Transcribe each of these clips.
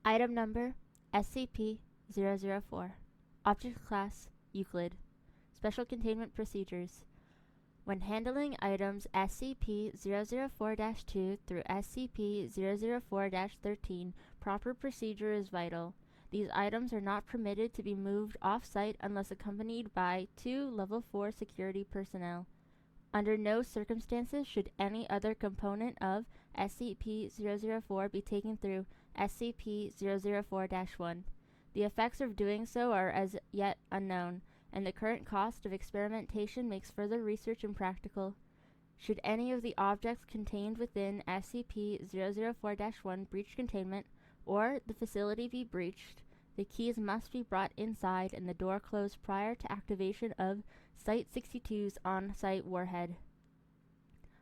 Item number SCP-004. Object Class Euclid. Special Containment Procedures. When handling items SCP-004-2 through SCP-004-13, proper procedure is vital. These items are not permitted to be moved off-site unless accompanied by 2 Level 4 security personnel. Under no circumstances should any other component of SCP-004 be taken through SCP-004-1. The effects of doing so are as yet unknown, and the current cost of experimentation makes further research impractical. Should any of the objects contained within SCP-004-1 breach containment, or the facility be breached, the keys must be brought inside and the door closed prior to activation of Site-62's on-site warhead.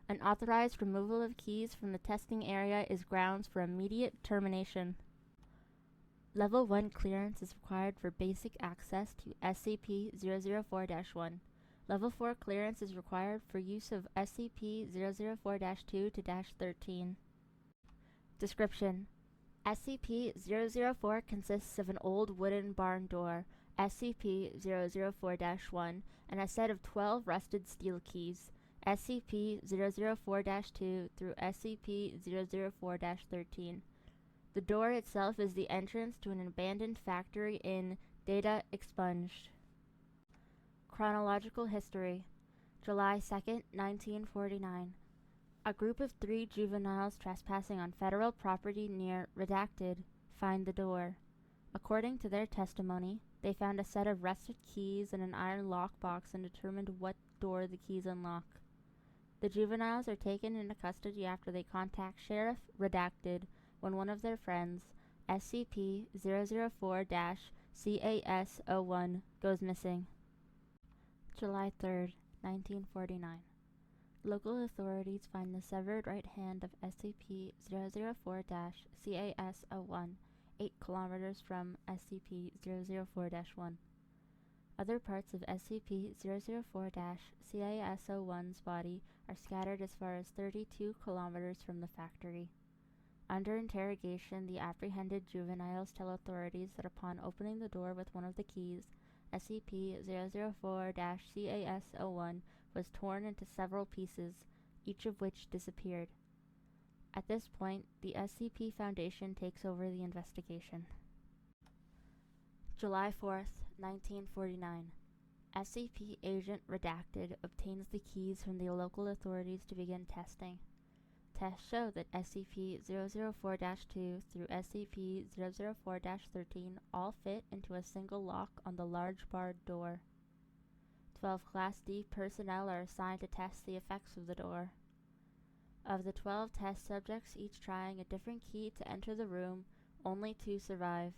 Unauthorized removal of keys from the testing area is grounds for immediate termination. Level 1 clearance is required for basic access to SCP-004-1. Level 4 clearance is required for use of SCP-004-2-13. Description: SCP-004 consists of an old wooden barn door, SCP-004-1, and a set of 12 rusted steel keys, SCP-004-2 through SCP-004-13. The door itself is the entrance to an abandoned factory in Data Expunged. Chronological history: July 2, 1949. A group of 3 juveniles trespassing on federal property near Redacted find the door. According to their testimony, they found a set of rusted keys and an iron lockbox and determined what door the keys unlock. The juveniles are taken into custody after they contact Sheriff Redacted when one of their friends, SCP-004-CAS-01, goes missing. July 3, 1949. Local authorities find the severed right hand of SCP-004-CAS-01, 8 kilometers from SCP-004-1. Other parts of SCP-004-CAS-01's body are scattered as far as 32 kilometers from the factory. Under interrogation, the apprehended juveniles tell authorities that upon opening the door with one of the keys, SCP-004-CAS-01 was torn into several pieces, each of which disappeared. At this point, the SCP Foundation takes over the investigation. July 4, 1949. SCP Agent Redacted obtains the keys from the local authorities to begin testing. Tests show that SCP-004-2 through SCP-004-13 all fit into a single lock on the large barred door. 12 Class D personnel are assigned to test the effects of the door. Of the 12 test subjects, each trying a different key to enter the room, only 2 survive.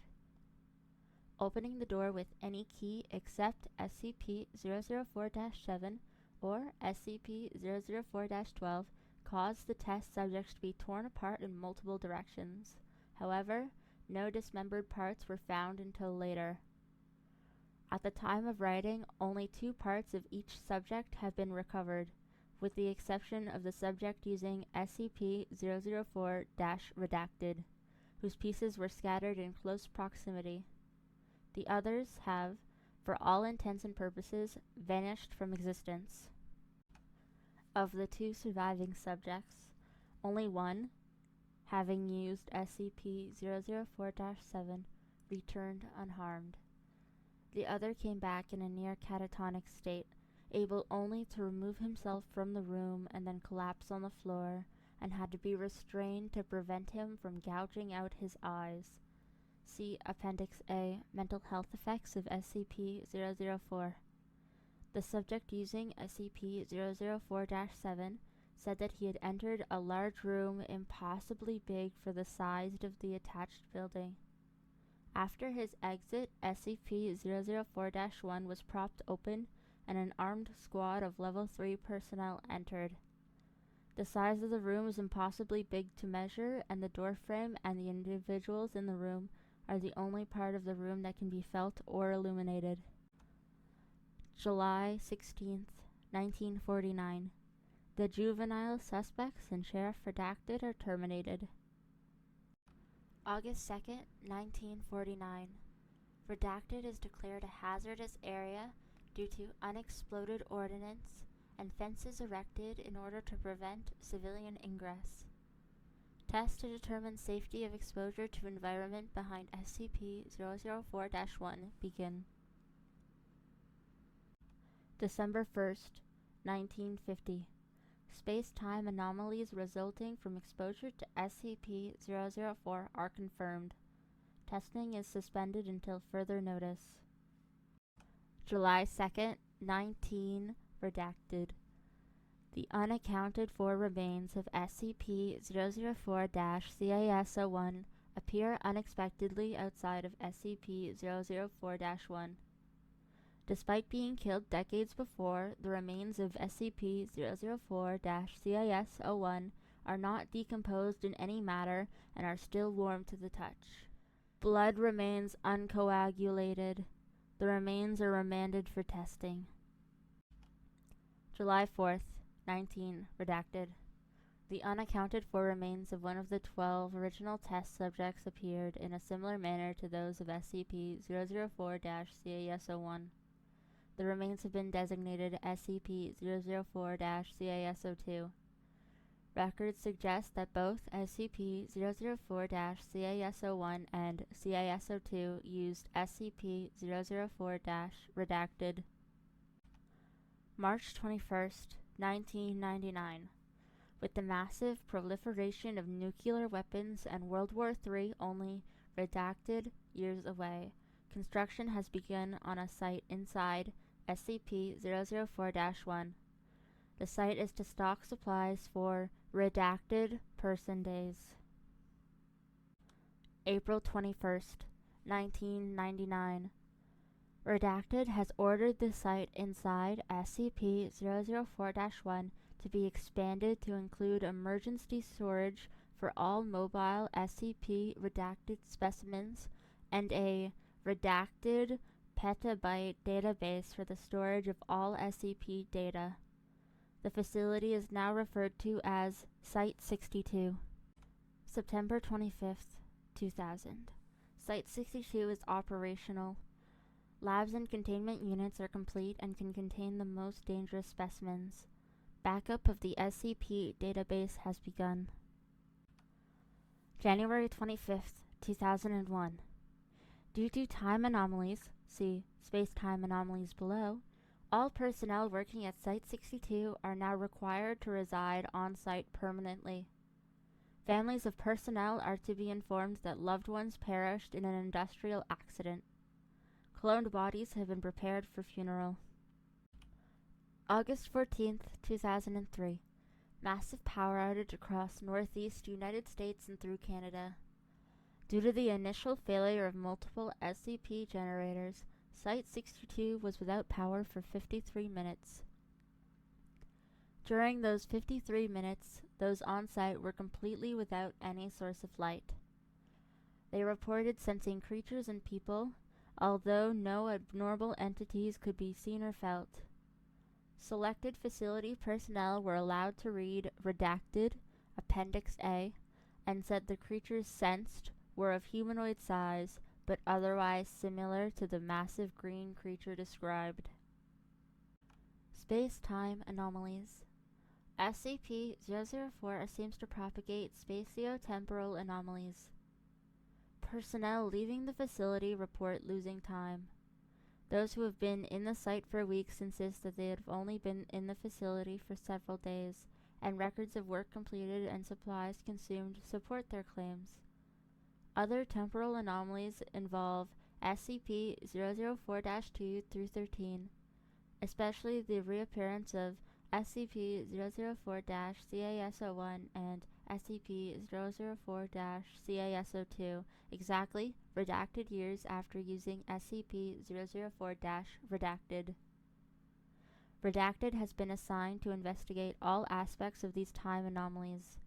Opening the door with any key except SCP-004-7 or SCP-004-12 caused the test subjects to be torn apart in multiple directions. However, no dismembered parts were found until later. At the time of writing, only 2 parts of each subject have been recovered, with the exception of the subject using SCP-004-redacted, whose pieces were scattered in close proximity. The others have, for all intents and purposes, vanished from existence. Of the 2 surviving subjects, only one, having used SCP-004-7, returned unharmed. The other came back in a near catatonic state, able only to remove himself from the room and then collapse on the floor, and had to be restrained to prevent him from gouging out his eyes. See Appendix A, Mental Health Effects of SCP-004. The subject using SCP-004-7 said that he had entered a large room impossibly big for the size of the attached building. After his exit, SCP-004-1 was propped open and an armed squad of Level 3 personnel entered. The size of the room is impossibly big to measure, and the doorframe and the individuals in the room are the only part of the room that can be felt or illuminated. July 16, 1949. The juvenile suspects and Sheriff Redacted are terminated. August 2nd, 1949. Redacted is declared a hazardous area due to unexploded ordnance and fences erected in order to prevent civilian ingress. Tests to determine safety of exposure to environment behind SCP-004-1 begin. December 1st, 1950. Space-time anomalies resulting from exposure to SCP-004 are confirmed. Testing is suspended until further notice. July 2nd, 19 redacted. The unaccounted for remains of SCP-004-CIS-01 appear unexpectedly outside of SCP-004-1. Despite being killed decades before, the remains of SCP-004-CIS-01 are not decomposed in any matter and are still warm to the touch. Blood remains uncoagulated. The remains are remanded for testing. July 4th, 19 redacted. The unaccounted for remains of one of the 12 original test subjects appeared in a similar manner to those of SCP-004-CIS-01. The remains have been designated SCP-004-CIS-02. Records suggest that both SCP-004-CIS-01 and CIS-02 used SCP-004-redacted. March 21st, 1999. With the massive proliferation of nuclear weapons and World War III only redacted years away, construction has begun on a site inside SCP-004-1. The site is to stock supplies for redacted person days. April 21st, 1999. Redacted has ordered the site inside SCP-004-1 to be expanded to include emergency storage for all mobile SCP-redacted specimens and a redacted petabyte database for the storage of all SCP data. The facility is now referred to as Site-62. September 25th, 2000. Site-62 is operational. Labs and containment units are complete and can contain the most dangerous specimens. Backup of the SCP database has begun. January 25th, 2001. Due to time anomalies, see space-time anomalies below, all personnel working at Site-62 are now required to reside on-site permanently. Families of personnel are to be informed that loved ones perished in an industrial accident. Cloned bodies have been prepared for funeral. August 14th, 2003. Massive power outage across northeast United States and through Canada. Due to the initial failure of multiple SCP generators, Site-62 was without power for 53 minutes. During those 53 minutes, those on-site were completely without any source of light. They reported sensing creatures and people, although no abnormal entities could be seen or felt. Selected facility personnel were allowed to read Redacted, Appendix A, and said the creatures sensed were of humanoid size, but otherwise similar to the massive green creature described. Space-time anomalies. SCP-004 seems to propagate spatio-temporal anomalies. Personnel leaving the facility report losing time. Those who have been in the site for weeks insist that they have only been in the facility for several days, and records of work completed and supplies consumed support their claims. Other temporal anomalies involve SCP-004-2 through 13, especially the reappearance of SCP-004-CIS-01 and SCP-004-CIS-02 exactly redacted years after using SCP-004-redacted. Redacted has been assigned to investigate all aspects of these time anomalies.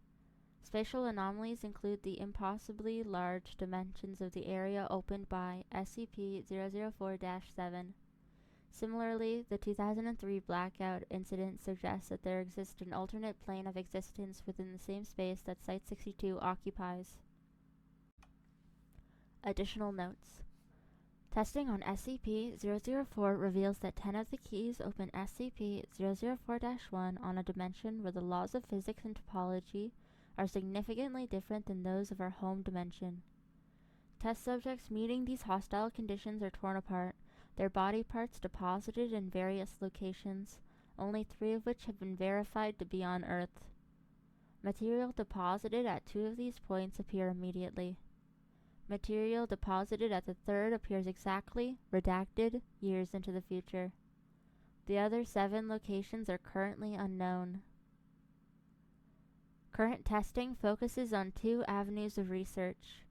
Spatial anomalies include the impossibly large dimensions of the area opened by SCP-004-7. Similarly, the 2003 blackout incident suggests that there exists an alternate plane of existence within the same space that Site-62 occupies. Additional notes. Testing on SCP-004 reveals that 10 of the keys open SCP-004-1 on a dimension where the laws of physics and topology are significantly different than those of our home dimension. Test subjects meeting these hostile conditions are torn apart, their body parts deposited in various locations, only 3 of which have been verified to be on Earth. Material deposited at 2 of these points appear immediately. Material deposited at the 3rd appears exactly, redacted, years into the future. The other 7 locations are currently unknown. Current testing focuses on 2 avenues of research.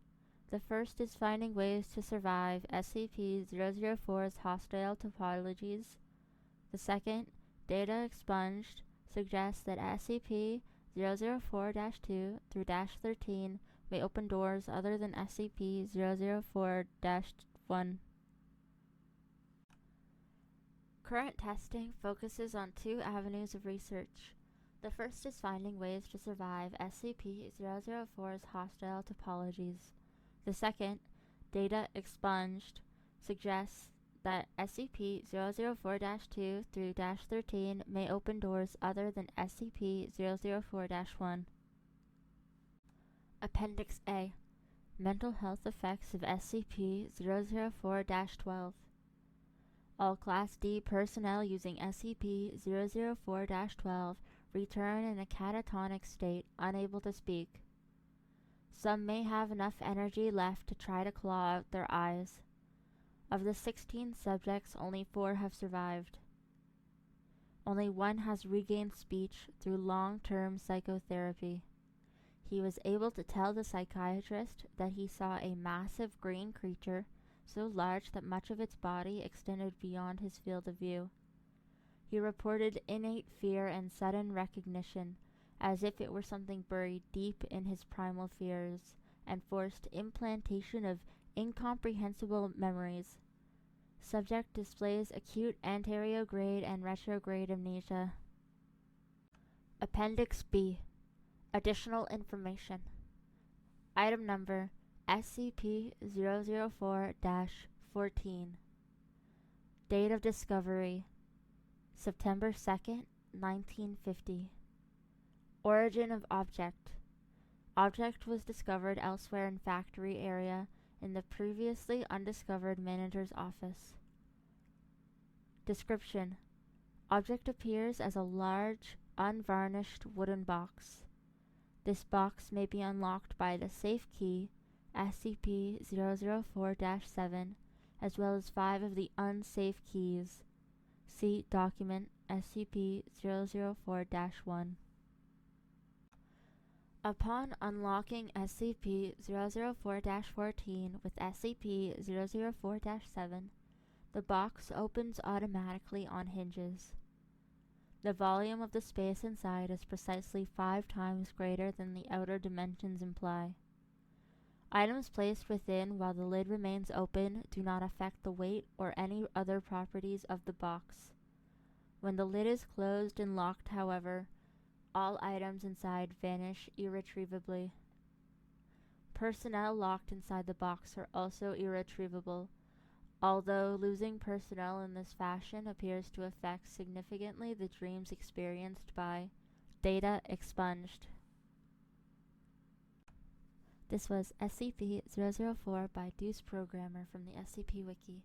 The first is finding ways to survive SCP-004's hostile topologies. The second, Data Expunged, suggests that SCP-004-2 through -13 may open doors other than SCP-004-1. Current testing focuses on 2 avenues of research. The first is finding ways to survive SCP-004's hostile topologies. The second, Data Expunged, suggests that SCP-004-2 through -13 may open doors other than SCP-004-1. Appendix A. Mental health effects of SCP-004-12. All Class D personnel using SCP-004-12 return in a catatonic state, unable to speak. Some may have enough energy left to try to claw out their eyes. Of the 16 subjects, only 4 have survived. Only 1 has regained speech through long-term psychotherapy. He was able to tell the psychiatrist that he saw a massive green creature, so large that much of its body extended beyond his field of view. He reported innate fear and sudden recognition, as if it were something buried deep in his primal fears, and forced implantation of incomprehensible memories. Subject displays acute anterograde and retrograde amnesia. Appendix B. Additional information. Item number SCP-004-14. Date of discovery: September 2nd, 1950. Origin of object. Object was discovered elsewhere in factory area in the previously undiscovered manager's office. Description. Object appears as a large, unvarnished wooden box. This box may be unlocked by the safe key SCP-004-7, as well as 5 of the unsafe keys. See document SCP-004-1. Upon unlocking SCP-004-14 with SCP-004-7, the box opens automatically on hinges. The volume of the space inside is precisely 5 times greater than the outer dimensions imply. Items placed within while the lid remains open do not affect the weight or any other properties of the box. When the lid is closed and locked, however, all items inside vanish irretrievably. Personnel locked inside the box are also irretrievable, although losing personnel in this fashion appears to affect significantly the dreams experienced by Data Expunged. This was SCP-004 by Deuce Programmer from the SCP Wiki.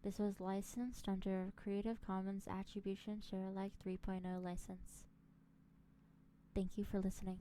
This was licensed under Creative Commons Attribution Share Alike 3.0 license. Thank you for listening.